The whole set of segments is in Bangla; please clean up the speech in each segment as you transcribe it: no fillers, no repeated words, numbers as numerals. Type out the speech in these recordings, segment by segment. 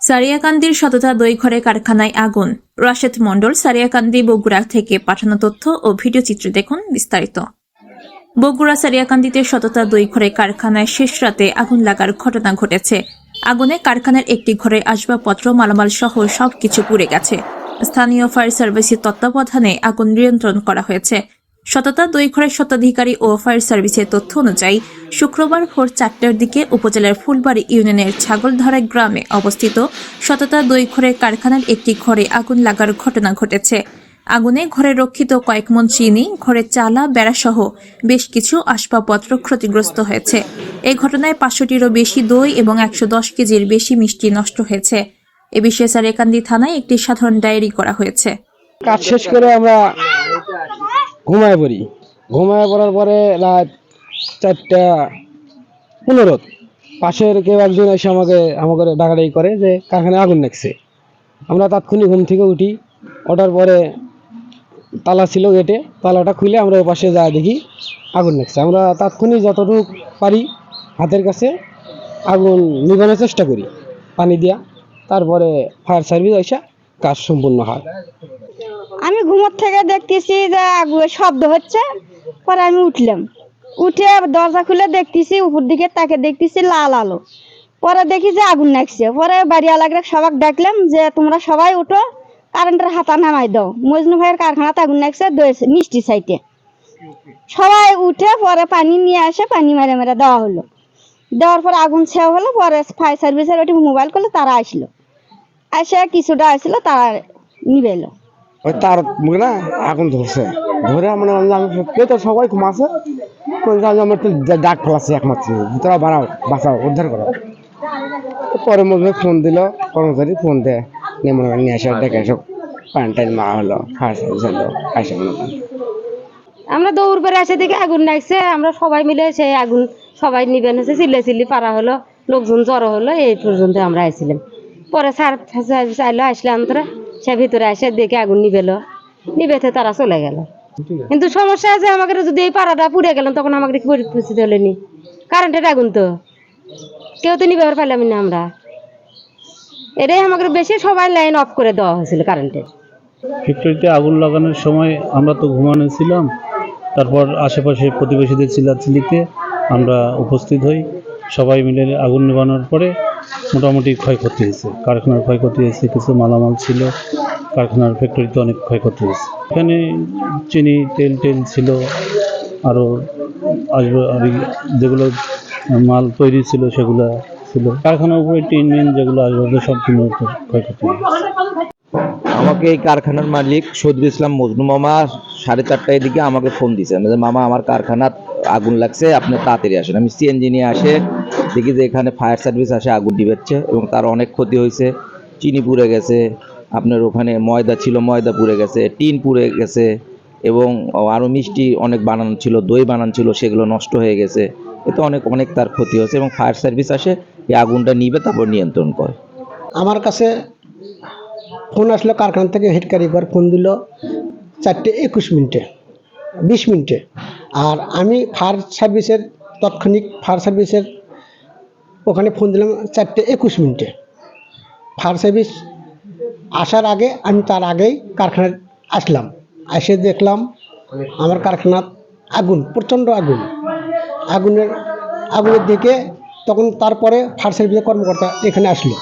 সারিয়াকান্দির সততা দই ঘরে কারখানায় আগুন। রাশেদ মণ্ডল, সারিয়াকান্দি, বগুড়া থেকে পাঠানো তথ্য ও ভিডিও চিত্র দেখুন বিস্তারিত। বগুড়া সারিয়াকান্দিতে সততা দই ঘরে কারখানায় শেষ রাতে আগুন লাগার ঘটনা ঘটেছে। আগুনে কারখানার একটি ঘরে আসবাবপত্র, মালামাল সহ সবকিছু পুড়ে গেছে। স্থানীয় ফায়ার সার্ভিসের তত্ত্বাবধানে আগুন নিয়ন্ত্রণ করা হয়েছে। সততা দই ঘরের স্বত্বাধিকারী ও ফায়ার সার্ভিসের তথ্য অনুযায়ী শুক্রবার ভোর 4টার দিকে উপজেলার ফুলবাড়ী ইউনিয়নের ছাগলধরা গ্রামে অবস্থিত সততা দই ঘরের কারখানার একটি ঘরে আগুন লাগার ঘটনা ঘটেছে। আগুনে ঘরে রক্ষিত কয়েক মণ চিনি, ঘরের চালা, বেড়াসহ বেশ কিছু আসবাবপত্র ক্ষতিগ্রস্ত হয়েছে। এই ঘটনায় 500টিরও বেশি দই এবং 110 কেজির বেশি মিষ্টি নষ্ট হয়েছে। এ বিষয়ে সারিয়াকান্দি থানায় একটি সাধারণ ডায়েরি করা হয়েছে। কাজ শেষ করে আমরা ঘুমায় পড়ি। ঘুমায় পড়ার পরে রাত 4:15 পাশের কেউ একজন এসে আমাকে ডাকাডাকি করে যে কারখানায় আগুন লাগছে। আমরা তাৎক্ষণিক ঘুম থেকে উঠি। ওঠার পরে তালা ছিল গেটে, তালাটা খুলে আমরা ওই পাশে যা দেখি আগুন লাগছে। আমরা তাৎক্ষণিক যতটুকু পারি হাতের কাছে আগুন নিভানোর চেষ্টা করি পানি দিয়া। তারপরে ফায়ার সার্ভিস এসে কাজ সম্পূর্ণ হয়। আমি ঘুমোর থেকে দেখতেছি যে আগুনের শব্দ হচ্ছে। পরে আমি উঠলাম, উঠে দরজা খুলে দেখতেছি উপর দিকে তাকে দেখতেছি লাল আলো। পরে দেখি যে আগুন লাগছে। পরে বাড়িওয়ালাকে সবাই ডাকলাম যে তোমরা সবাই উঠো, কারেন্টের হাতা নামাই দাও, মজনু ভাইয়ের কারখানাতে আগুন লাগছে মিষ্টি সাইটে। সবাই উঠে পরে পানি নিয়ে আসে, পানি মেরে মেরে দেওয়া হলো। দেওয়ার পরে আগুন ছেয়া হলো। পরে ফায়ার সার্ভিসের ওটি মোবাইল করলে তারা আসলো, আসে কিছুটা আসলো, তারা নিবে এলো। ওই তার মুখে না আগুন ধরছে, ধরে আমরা তো সবাই ঘুমাছে, আমরা একটু ডাক ফেলাচ্ছি একমাত্র, তোরা বাড়াও, বাঁচাও, উদ্ধার করো। পরে মধ্যে ফোন দিল, কর্মচারী ফোন দেয়, নিয়ে আসা ডেকে সব পানি টাইন মারা হলো, ফায়ার সার্ভিস এলো, আসে মনে করেন। আমরা দৌড় করে আসে দেখে আগুন লাগছে। আমরা সবাই মিলে সেই আগুন সবাই নিবেন হচ্ছে, চিল্লি পারা হলো, লোকজন জড়ো হলো। এই পর্যন্ত আমরা আসছিলাম। পরে স্যার চাইলো, আসলে আমরা সে ভিতরে আসে দেখে আগুন নিবেতে তারা চলে গেল। কিন্তু সমস্যা আছে, আমাকে যদি এই পাড়াটা পুড়ে গেলাম তখন আমাকে কি পরিস্থিতি হলেনি? কারেন্টের আগুন তো কেউ তো নিবে পারলাম না আমরা। এটাই আমাকে বেশি সবাই লাইন অফ করে দেওয়া হয়েছিল কারেন্টের। ফ্যাক্টরিতে আগুন লাগানোর সময় আমরা তো ঘুমানো ছিলাম। তারপর আশেপাশে প্রতিবেশীদের চিল্লাচিল্লিতে আমরা উপস্থিত হই। সবাই মিলে আগুন নেভানোর পরে মোটামুটি ক্ষয়ক্ষতি হয়েছে, কারখানার ক্ষয়ক্ষতি হয়েছে, কিছু মালামাল ছিল, কারখানার ফ্যাক্টরিতে অনেক ক্ষয়ক্ষতি হয়েছে। এখানে চিনি, তেল ছিল, আরও যেগুলো মাল তৈরি ছিল সেগুলো ছিল। কারখানার উপরে টিন মিন যেগুলো আসবে সম্পূর্ণ ক্ষয়ক্ষতি হয়েছে। আমাকে এই কারখানার মালিক শহীদুল ইসলাম মজনু মামা 4:30টার দিকে আমাকে ফোন দিয়েছে যে মামা আমার কারখানাত আগুন লাগছে, আপনি তাড়াতাড়ি আসেন। আমি সিএনজি নিয়ে আসে দেখি যে এখানে ফায়ার সার্ভিস আসে আগুন নিভাচ্ছে এবং তার অনেক ক্ষতি হয়েছে। চিনি পুড়ে গেছে, আপনার ওখানে ময়দা ছিল, ময়দা পুড়ে গেছে, টিন পুড়ে গেছে এবং আরও মিষ্টি অনেক বানানো ছিল, দই বানানো ছিল, সেগুলো নষ্ট হয়ে গেছে। এতে অনেক তার ক্ষতি হয়েছে এবং ফায়ার সার্ভিস আসে এই আগুনটা নিবে, তারপর নিয়ন্ত্রণ করে। আমার কাছে ফোন আসলো কারখানা থেকে, হেড কারিগর ফোন দিল 4:21, 20 মিনিটে। আর আমি ফায়ার সার্ভিসের ওখানে ফোন দিলাম 4:21। ফায়ার সার্ভিস আসার আগে আমি তার আগেই কারখানায় আসলাম। এসে দেখলাম আমার কারখানার আগুন, প্রচণ্ড আগুনের দিকে। তখন তারপরে ফায়ার সার্ভিসের কর্মকর্তা এখানে আসলো।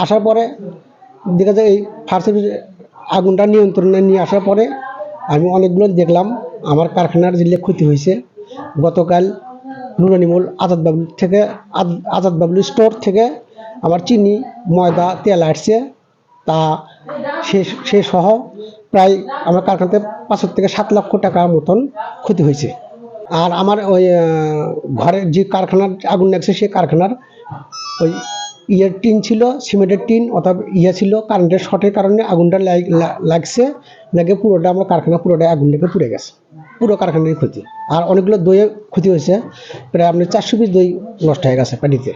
আসার পরে দেখা যায় এই ফায়ার সার্ভিস আগুনটা নিয়ন্ত্রণে নিয়ে আসার পরে আমি অনেকগুলো দেখলাম আমার কারখানার যে ক্ষতি হয়েছে। গতকাল নুরানিমুল আজাদ বাবুল স্টোর থেকে আমার চিনি, ময়দা, তেল আসছে, তা সে সহ প্রায় আমার কারখানাতে 5 থেকে 7 লক্ষ টাকা মতন ক্ষতি হয়েছে। আর আমার ওই ঘরের যে কারখানার আগুন লাগছে সে কারখানার ওই টিন ছিল, সিমেন্টের টিন, অথবা ছিল, কারেন্টের শর্টের কারণে আগুনটা লাগছে, লাগে পুরোটা আমার কারখানা পুরোটাই আগুন লেগে পুড়ে গেছে। পুরো কারখানারই ক্ষতি। আর অনেকগুলো দইয়ে ক্ষতি হয়েছে, প্রায় আপনার 400 পিস দই নষ্ট হয়ে গেছে পানিতে।